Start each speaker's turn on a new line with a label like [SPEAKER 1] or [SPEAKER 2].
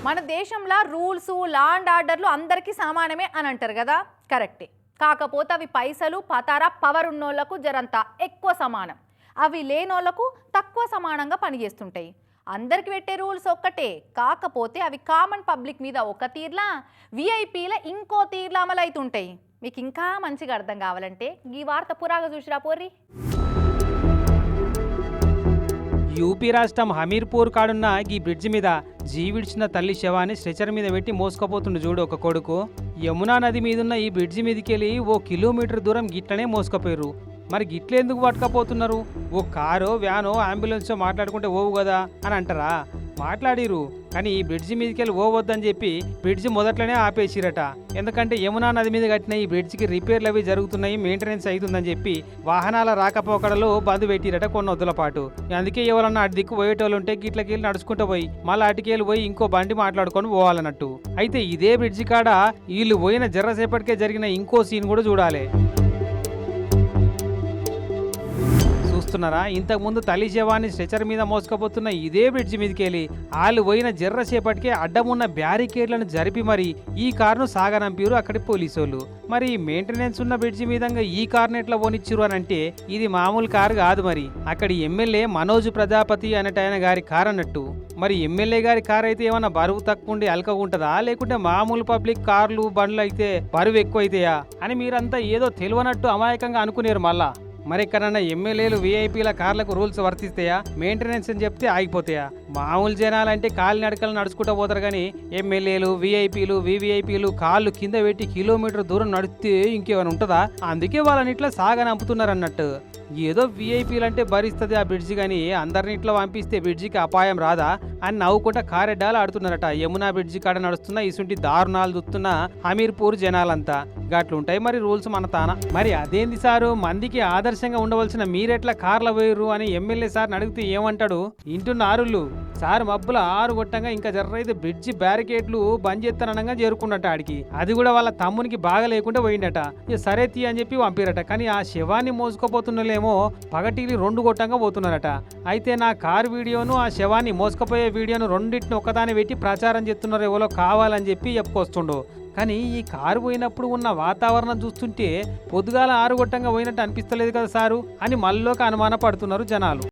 [SPEAKER 1] మన దేశంలో rules law and ఆర్డర్లు అందరికీ సమానమే అని అంటారు కదా, కరెక్టే. కాకపోతే అవి పైసలు పతారా పవర్ ఉన్నోళ్లకు జరంత ఎక్కువ సమానం, అవి లేనోళ్లకు తక్కువ సమానంగా పనిచేస్తుంటాయి. అందరికి పెట్టే రూల్స్ ఒక్కటే, కాకపోతే అవి కామన్ పబ్లిక్ మీద ఒక తీర్లా విఐపీల ఇంకో తీర్లా అమలు అవుతుంటాయి. మీకు ఇంకా మంచిగా అర్థం కావాలంటే ఈ వార్త పురాగా చూసిరా పోర్రి.
[SPEAKER 2] యూపీ రాష్ట్రం హమీర్పూర్ కాడున్న ఈ బ్రిడ్జి మీద జీవిడిచిన తల్లి శవాన్ని స్ట్రెచర్ మీద పెట్టి మోసుకపోతుండు చూడు ఒక కొడుకు. యమునా నది మీదున్న ఈ బ్రిడ్జి మీదకెళ్ళి ఓ కిలోమీటర్ దూరం గిట్లనే మోసుకపోయారు. మరి గిట్ల ఎందుకు పట్టుకపోతున్నారు? ఓ కారో వ్యానో అంబులెన్సో మాట్లాడుకుంటే ఓవు కదా అని అంటారా? మాట్లాడిరు, కానీ ఈ బ్రిడ్జి మీదకెళ్ళి ఓవద్దని చెప్పి బ్రిడ్జి మొదట్లోనే ఆపేసిరట. ఎందుకంటే యమునా నది మీద కట్టిన ఈ బ్రిడ్జికి రిపేర్లు అవి జరుగుతున్నాయి, మెయింటెనెన్స్ అవుతుందని చెప్పి వాహనాల రాకపోకడలో బంద్ పెట్టిరట కొన్ని వద్దుల పాటు. అందుకే ఎవరన్నా అటు దిక్కు పోయేటోళ్ళు ఉంటే గిట్లకెళ్ళి నడుచుకుంటూ పోయి మళ్ళీ అటుకెళ్ళి పోయి ఇంకో బండి మాట్లాడుకొని పోవాలన్నట్టు. అయితే ఇదే బ్రిడ్జి కాడ వీళ్ళు పోయిన జర్రసేపటికే జరిగిన ఇంకో సీన్ కూడా చూడాలి. చూస్తున్నారా, ఇంతకుముందు తల్లి శవాన్ని స్ట్రెచర్ మీద మోసుకపోతున్న ఇదే బ్రిడ్జి మీదకి వెళ్ళి వాళ్ళు పోయిన జర్రసేపటికే అడ్డమున్న బ్యారికేడ్లను జరిపి మరి ఈ కారును సాగనంపారు అక్కడి పోలీసోళ్ళు. మరి మెయింటెనెన్స్ ఉన్న బ్రిడ్జి మీదంగా ఈ కారును ఎట్లా పోనిచ్చిరు అని అంటే ఇది మామూలు కారు కాదు. మరి అక్కడి ఎమ్మెల్యే మనోజ్ ప్రజాపతి అనేటైన గారి కారు అన్నట్టు. మరి ఎమ్మెల్యే గారి కారు అయితే ఏమన్నా బరువు తక్కువ ఉండి అల్కగా ఉంటుందా, లేకుంటే మామూలు పబ్లిక్ కార్లు బండ్లు అయితే బరువు ఎక్కువ అవుతాయా అని మీరంతా ఏదో తెలియనట్టు అమాయకంగా అనుకునేరు. మళ్ళా మరి ఎక్కడన్నా ఎమ్మెల్యేలు వీఐపీల కార్లకు రూల్స్ వర్తిస్తాయా? మెయింటెనెన్స్ అని చెప్తే ఆగిపోతాయా? మామూలు జనాలంటే కాలి నడకలు నడుచుకుంటూ పోతారు, కానీ ఎమ్మెల్యేలు వీఐపీలు వివిఐపీలు కాళ్ళు కింద పెట్టి కిలోమీటర్ దూరం నడిస్తే ఇంకేమైనా ఉంటుందా? అందుకే వాళ్ళని ఇట్లా సాగనంపుతున్నారు అన్నట్టు. ఏదో వీఐపీలు అంటే భరిస్తుంది ఆ బ్రిడ్జి, కానీ అందరిని ఇట్లా పంపిస్తే బ్రిడ్జికి అపాయం రాదా అని నవ్వుకుంటా కారెడ్డాలు ఆడుతున్నారట. యమునా బ్రిడ్జి కాడ నడుస్తున్న ఇసుంటి దారుణాలు చూస్తున్న హమీర్పూర్ జనాలంతా గట్లుంటాయి మరి రూల్స్ మన తాన. మరి అదేంది సారు, మందికి ఆదర్శంగా ఉండవలసిన మీరెట్లా కార్ల పోయిర్రు అని ఎమ్మెల్యే సార్ని అడిగితే ఏమంటాడు? ఇంటున్నారుళ్ళు సార్ మబ్బుల 6 గొట్టంగా ఇంకా జర్రైతే బ్రిడ్జి బ్యారికేడ్లు బంద్ చేస్తాననగా చేరుకున్నట్ట ఆడికి. అది కూడా వాళ్ళ తమ్మునికి బాగా లేకుండా పోయిండట. సరే తీ అని చెప్పి పంపిరట. కానీ ఆ శవాన్ని మోసుకుపోతున్నలేమో పగటికి 2 గొట్టంగా పోతున్నారట. అయితే నా కారు వీడియోను ఆ శవాన్ని మోసుకుపోయే వీడియోను రెండింటిని ఒక్కదాన్ని పెట్టి ప్రచారం చేస్తున్నారు, ఎవరో కావాలని చెప్పి చెప్పుకొస్తుండు. కానీ ఈ కారు పోయినప్పుడు ఉన్న వాతావరణం చూస్తుంటే పొద్దుగాల 6 గొట్టంగా పోయినట్టు అనిపిస్తలేదు కదా సారు అని మళ్ళీ అనుమాన పడుతున్నారు జనాలు.